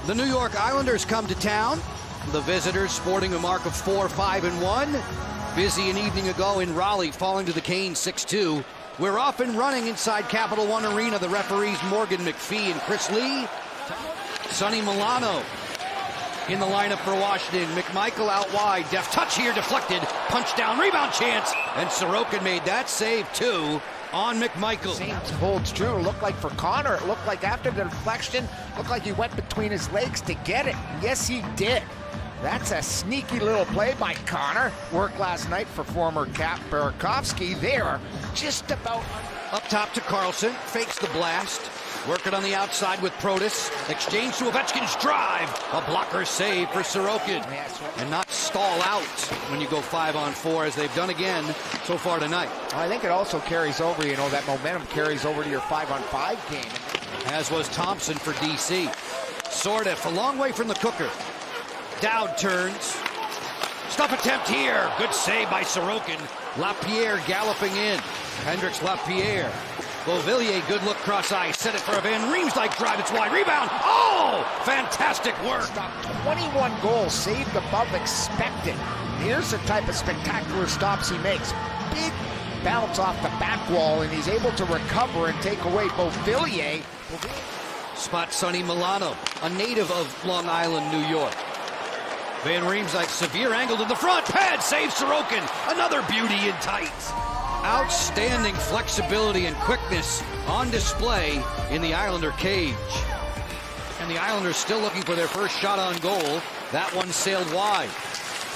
The New York Islanders come to town. The visitors sporting a mark of 4-5-1. Busy an evening ago in Raleigh, falling to the Canes 6-2. We're off and running inside Capital One Arena. The referees Morgan McPhee and Chris Lee. Sonny Milano in the lineup for Washington. McMichael out wide. Deft touch here, deflected. Punch down, rebound chance. And Sorokin made that save too on McMichael. Same holds true. Looked like for Connor, it looked like after the deflection, looked like he went between his legs to get it. Yes, he did. That's a sneaky little play by Connor. Work last night for former Cap Burakovsky. They are just about up top to Carlson. Fakes the blast. Working on the outside with Protas. Exchange to Ovechkin's drive. A blocker save for Sorokin. And not stall out when you go 5-on-4, as they've done again so far tonight. I think it also carries over, you know, that momentum carries over to your 5-on-5 game. As was Thompson for DC. Sordiff a long way from the cooker. Dowd turns. Stuff attempt here. Good save by Sorokin. Lapierre galloping in. Hendricks Lapierre. Beauvillier, good look cross ice. Set it for a Van Riemsdyk drive. It's wide. Rebound. Oh! Fantastic work. 21 goals saved above expected. Here's the type of spectacular stops he makes. Big bounce off the back wall, and he's able to recover and take away Beauvillier. Spot Sonny Milano, a native of Long Island, New York. Van Riemsdyk, severe angle to the front. Pad saves Sorokin. Another beauty in tight. Outstanding flexibility and quickness on display in the Islander cage. And the Islanders still looking for their first shot on goal. That one sailed wide.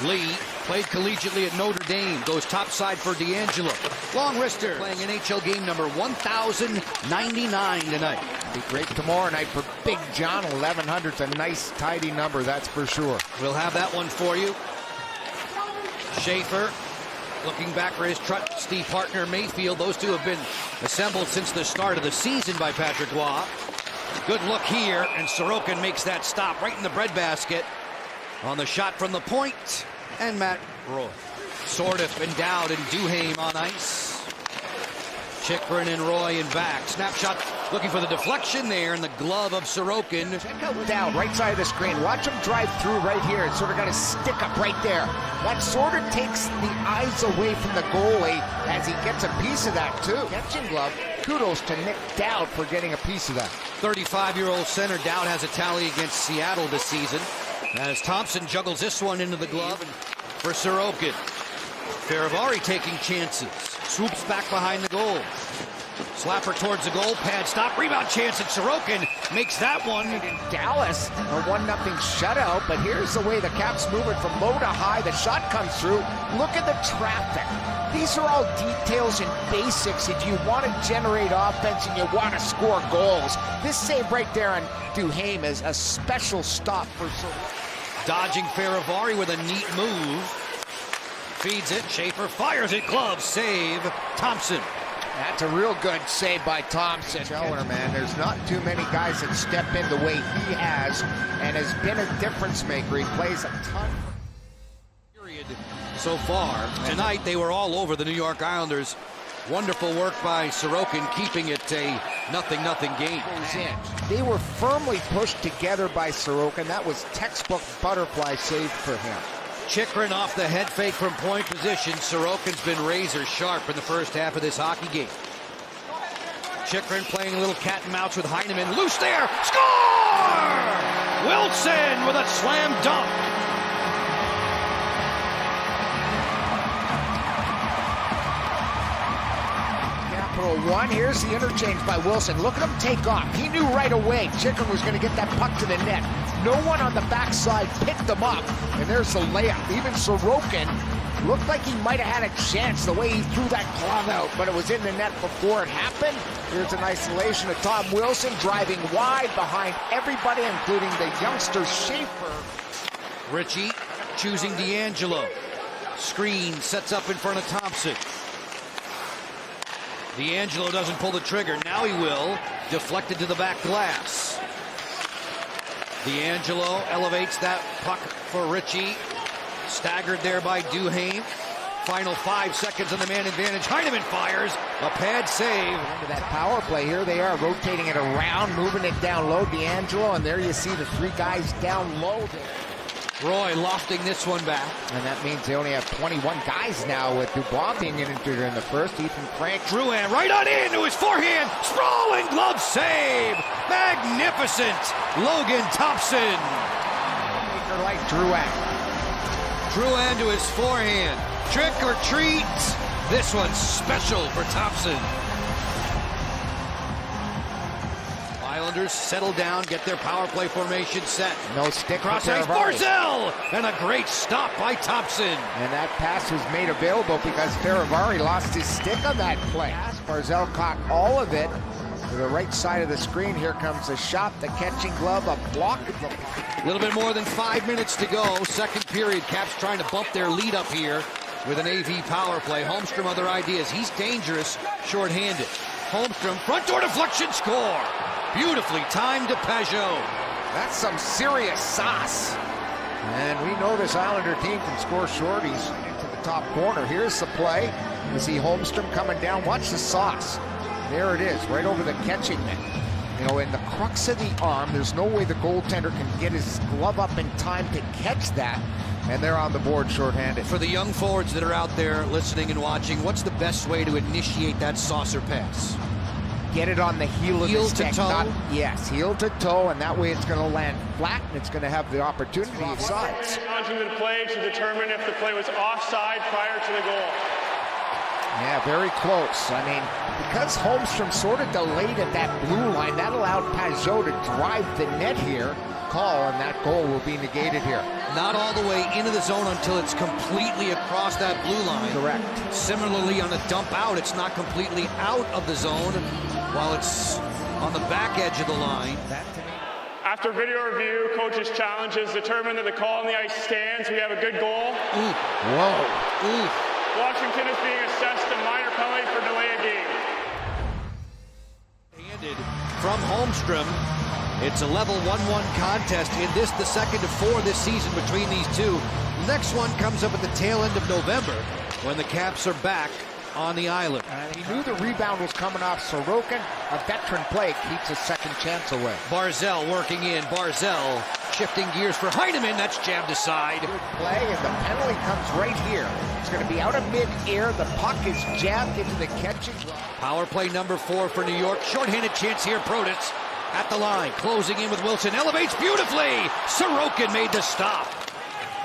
Lee played collegiately at Notre Dame. Goes topside for D'Angelo. Long wrister playing NHL game number 1099 tonight. Be great tomorrow night for Big John. 1100's a nice, tidy number, that's for sure. We'll have that one for you. Schaefer looking back for his trusty partner Mayfield. Those two have been assembled since the start of the season by Patrick Roy. Good look here, and Sorokin makes that stop right in the breadbasket on the shot from the point. And Matt Roy. Sordiff and Dowd and Duhaime on ice. Chychrun and Roy in back. Snapshot looking for the deflection there in the glove of Sorokin. Check out Dowd, right side of the screen. Watch him drive through right here. It's sort of got a stick up right there. That sort of takes the eyes away from the goalie as he gets a piece of that too. Catching glove. Kudos to Nick Dowd for getting a piece of that. 35-year-old center Dowd has a tally against Seattle this season, as Thompson juggles this one into the glove for Sorokin. Farivari taking chances. Swoops back behind the goal. Slapper towards the goal. Pad stop. Rebound chance, and Sorokin makes that one. In Dallas, a 1-0 shutout, but here's the way the Caps moving from low to high. The shot comes through. Look at the traffic. These are all details and basics if you want to generate offense and you want to score goals. This save right there on Duhaime is a special stop for Sorokin. Dodging Farivari with a neat move. Feeds it. Schaefer fires it. Glove save. Thompson. That's a real good save by Thompson. Man, there's not too many guys that step in the way he has and has been a difference maker. He plays a ton. Period so far. Tonight they were all over the New York Islanders. Wonderful work by Sorokin, keeping it a 0-0 game. They were firmly pushed together by Sorokin. That was textbook butterfly save for him. Chychrun off the head fake from point position. Sorokin's been razor sharp in the first half of this hockey game. Chychrun playing a little cat and mouse with Heineman. Loose there. Score! Wilson with a slam dunk. Capital One. Here's the interchange by Wilson. Look at him take off. He knew right away Chychrun was going to get that puck to the net. No one on the backside picked them up, and there's the layup. Even Sorokin looked like he might have had a chance the way he threw that glove out, but it was in the net before it happened. Here's an isolation of Tom Wilson driving wide behind everybody, including the youngster Schaefer. Ritchie choosing D'Angelo. Screen sets up in front of Thompson. D'Angelo doesn't pull the trigger. Now he will. Deflected to the back glass. D'Angelo elevates that puck for Ritchie. Staggered there by Duhaime. Final 5 seconds on the man advantage. Heineman fires. A pad save. Into that power play, here they are rotating it around, moving it down low. D'Angelo, and there you see the 3 guys down low there. Roy lofting this one back. And that means they only have 21 guys now, with Dubois being injured in the first. Ethan Frank. Drouin right on into his forehand. Sprawling glove save. Magnificent. Logan Thompson. Maker like Drouin. Drouin to his forehand. Trick or treat. This one's special for Thompson. Islanders settle down, get their power play formation set. No stick. Cross ice, Barzal! And a great stop by Thompson. And that pass was made available because Ferravari lost his stick on that play. Barzal caught all of it. To the right side of the screen, here comes the shot, the catching glove, a block. A little bit more than 5 minutes to go. Second period, Caps trying to bump their lead up here with an AV power play. Holmstrom, other ideas. He's dangerous, shorthanded. Holmstrom, front door deflection, score. Beautifully timed to Pajot. That's some serious sauce. And we know this Islander team can score shorties into the top corner. Here's the play. You see Holmstrom coming down. Watch the sauce. There it is, right over the catching net. You know, in the crux of the arm, there's no way the goaltender can get his glove up in time to catch that. And they're on the board shorthanded. For the young forwards that are out there listening and watching, what's the best way to initiate that saucer pass? Get it on the heel of the stick. Heel to toe? Yes, heel to toe, and that way it's going to land flat, and it's going to have the opportunity of sides. Challenging the play to determine if the play was offside prior to the goal. Yeah, very close. I mean, because Holmstrom sort of delayed at that blue line, that allowed Pajot to drive the net here. Call, and that goal will be negated here. Not all the way into the zone until it's completely across that blue line. Correct. Similarly, on a dump out, it's not completely out of the zone while it's on the back edge of the line. After video review, coach's challenges determine that the call on the ice stands. We have a good goal. Ooh. Whoa. Ooh. Washington is being assessed a minor penalty for delay of game. Handed from Holmstrom. It's a level 1-1 contest. In this, the second of 4 this season between these two. Next one comes up at the tail end of November when the Caps are back on the island. He knew the rebound was coming off Sorokin. A veteran play keeps a second chance away. Barzal working in. Barzal shifting gears for Heineman. That's jabbed aside. Good play, and the penalty comes right here. It's going to be out of mid-air. The puck is jabbed into the catching. Power play number 4 for New York. Shorthanded chance here. Protas at the line, closing in with Wilson. Elevates beautifully. Sorokin made the stop.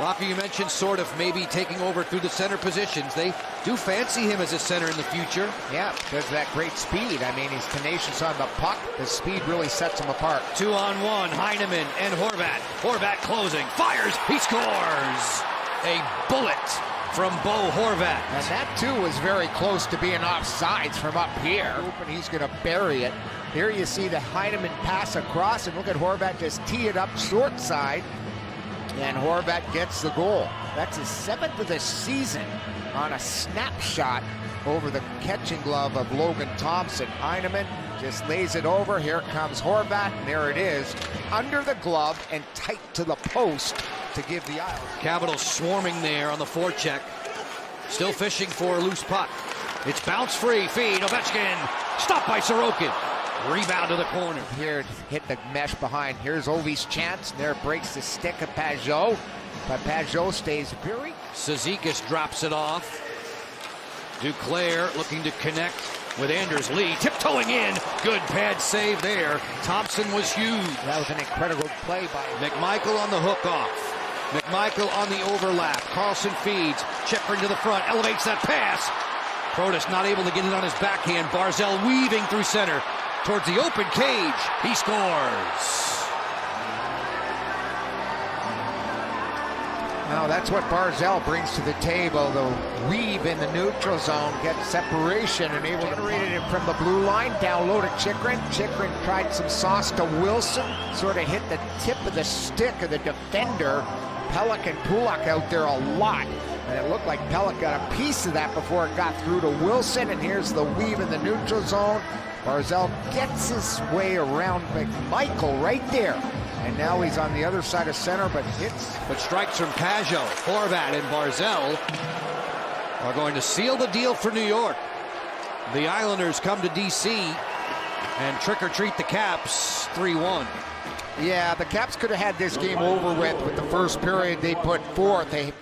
Rocky, you mentioned sort of maybe taking over through the center positions. They do fancy him as a center in the future. Yeah, because of that great speed. I mean, he's tenacious on the puck. The speed really sets him apart. 2-on-1, Heineman and Horvat. Horvat closing, fires, he scores! A bullet from Bo Horvat. And that, too, was very close to being offsides from up here. And he's going to bury it. Here you see the Heineman pass across, and look at Horvat just tee it up short side. And Horvat gets the goal. That's his 7th of the season on a snapshot over the catching glove of Logan Thompson. Heineman just lays it over. Here comes Horvat, and there it is. Under the glove and tight to the post to give the Isles. Capitals swarming there on the forecheck. Still fishing for a loose puck. It's bounce free, feed, Ovechkin. Stopped by Sorokin. Rebound to the corner. Here, hit the mesh behind. Here's Ovi's chance. There breaks the stick of Pajot. But Pajot stays very... Cizikas drops it off. Duclair looking to connect with Anders Lee. Tiptoeing in. Good pad save there. Thompson was huge. That was an incredible play by... McMichael on the hook off. McMichael on the overlap. Carlson feeds. Chipper into the front. Elevates that pass. Protas not able to get it on his backhand. Barzal weaving through center. Towards the open cage, he scores. Now that's what Barzal brings to the table. The weave in the neutral zone, gets separation, and able to generate it from the blue line. Down low to Chychrun. Chychrun tried some sauce to Wilson. Sort of hit the tip of the stick of the defender. Pelech and Pulock out there a lot. And it looked like Pelech got a piece of that before it got through to Wilson. And here's the weave in the neutral zone. Barzal gets his way around McMichael right there. And now he's on the other side of center, but hits. But strikes from Pajot, Horvat, and Barzal. are going to seal the deal for New York. The Islanders come to D.C. and trick-or-treat the Caps 3-1. Yeah, the Caps could have had this game over with the first period they put forth. They